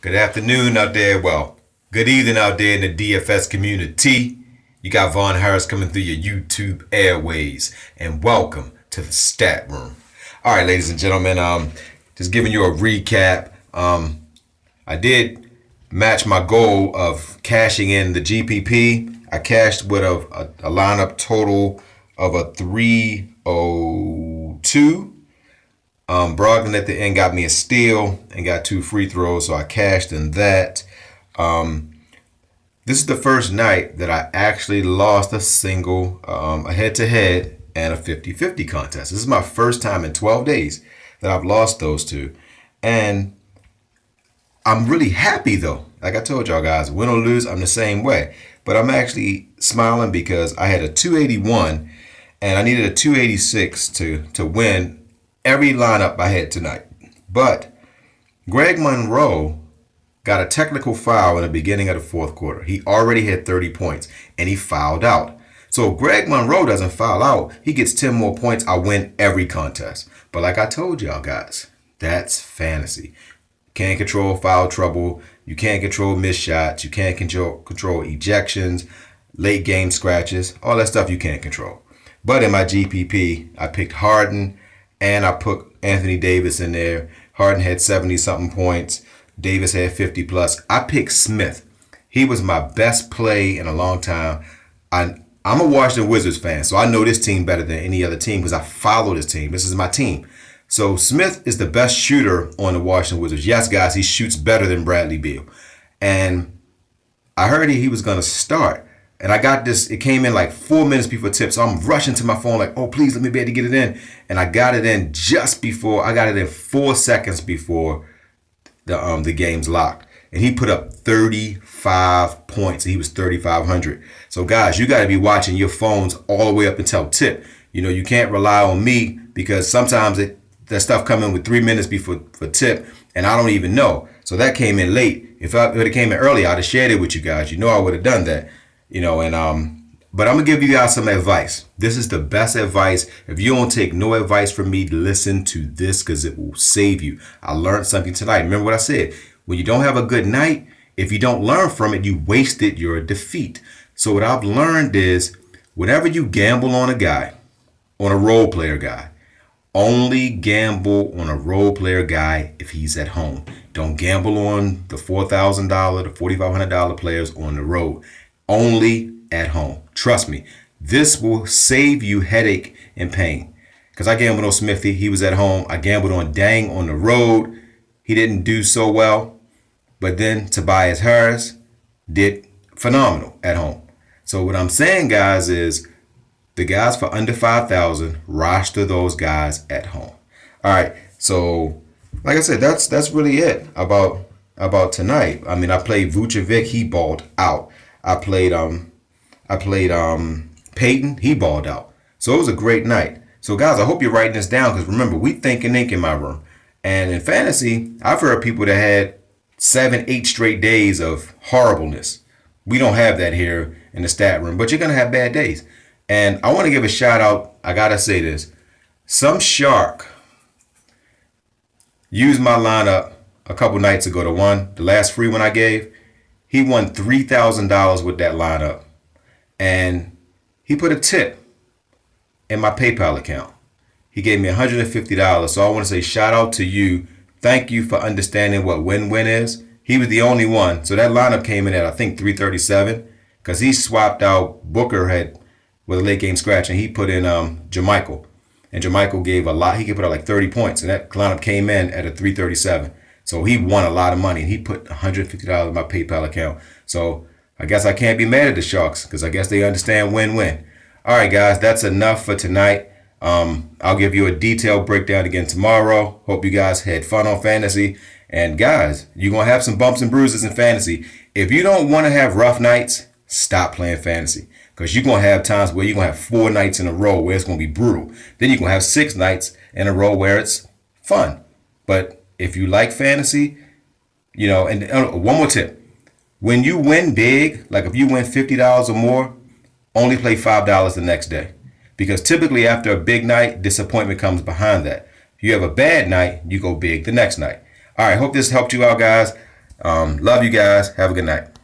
Good afternoon out there. Well, good evening out there in the DFS community. You got Von Harris coming through your YouTube airways, and welcome to the Stat Room. All right, ladies and gentlemen, just giving you a recap. I did match my goal of cashing in the GPP. I cashed with a lineup total of a 302. Brogdon at the end got me a steal and got 2 free throws, so I cashed in that. This is the first night that I actually lost a single, a head-to-head and a 50-50 contest. This is my first time in 12 days that I've lost those two. And I'm really happy, though. Like I told y'all guys, win or lose, I'm the same way. But I'm actually smiling because I had a 281 and I needed a 286 to win every lineup I had tonight. But Greg Monroe got a technical foul in the beginning of the fourth quarter. He already had 30 points and he fouled out. So if Greg Monroe doesn't foul out, he gets 10 more points. I win every contest. But like I told y'all guys, that's fantasy. Can't control foul trouble. You can't control missed shots. You can't control ejections, late game scratches, all that stuff you can't control. But in my GPP, I picked Harden, and I put Anthony Davis in there. Harden had 70-something points. Davis had 50 plus. I picked Smith. He was my best play in a long time. I'm a Washington Wizards fan, so I know this team better than any other team because I follow this team. This is my team. So Smith is the best shooter on the Washington Wizards. Yes, guys, he shoots better than Bradley Beal. And I heard he was going to start. And I got this, it came in like 4 minutes before tip. So I'm rushing to my phone like, oh, please let me be able to get it in. And I got it in just before, I got it in 4 seconds before the game's locked. And he put up 35 points. He was 3,500. So guys, you got to be watching your phones all the way up until tip. You know, you can't rely on me because sometimes that stuff come in with 3 minutes before for tip. And I don't even know. So that came in late. If it came in early, I'd have shared it with you guys. You know I would have done that. You know, and but I'm gonna give you guys some advice. This is the best advice. If you don't take no advice from me, listen to this because it will save you. I learned something tonight. Remember what I said? When you don't have a good night, if you don't learn from it, you wasted your defeat. So what I've learned is whenever you gamble on a guy, on a role player guy, only gamble on a role player guy if he's at home. Don't gamble on the $4,000, the $4,500 players on the road. Only at home. Trust me, this will save you headache and pain. Because I gambled on Smithy, he was at home. I gambled on Dang on the road. He didn't do so well. But then Tobias Harris did phenomenal at home. So what I'm saying, guys, is the guys for under 5,000, roster those guys at home. All right, so like I said, that's really it about tonight. I mean, I played Vucevic, he balled out. I played Peyton, he balled out. So it was a great night. So guys, I hope you're writing this down because remember, we think and ink in my room. And in fantasy, I've heard people that had 7, 8 straight days of horribleness. We don't have that here in the stat room, but you're gonna have bad days. And I want to give a shout out. I gotta say this. Some shark used my lineup a couple nights ago. The last free one I gave. He won $3,000 with that lineup. And he put a tip in my PayPal account. He gave me $150. So I want to say shout out to you. Thank you for understanding what win-win is. He was the only one. So that lineup came in at, I think, 337. Because he swapped out Booker with a late game scratch. And he put in Jermichael. And Jermichael gave a lot. He could put up like 30 points. And that lineup came in at a 337. So he won a lot of money, and he put $150 in my PayPal account. So I guess I can't be mad at the Sharks because I guess they understand win-win. All right, guys, that's enough for tonight. I'll give you a detailed breakdown again tomorrow. Hope you guys had fun on fantasy. And guys, you're going to have some bumps and bruises in fantasy. If you don't want to have rough nights, stop playing fantasy because you're going to have times where you're going to have 4 nights in a row where it's going to be brutal. Then you're going to have 6 nights in a row where it's fun. But if you like fantasy, you know, and one more tip. When you win big, like if you win $50 or more, only play $5 the next day. Because typically after a big night, disappointment comes behind that. If you have a bad night, you go big the next night. All right, hope this helped you out, guys. Love you guys. Have a good night.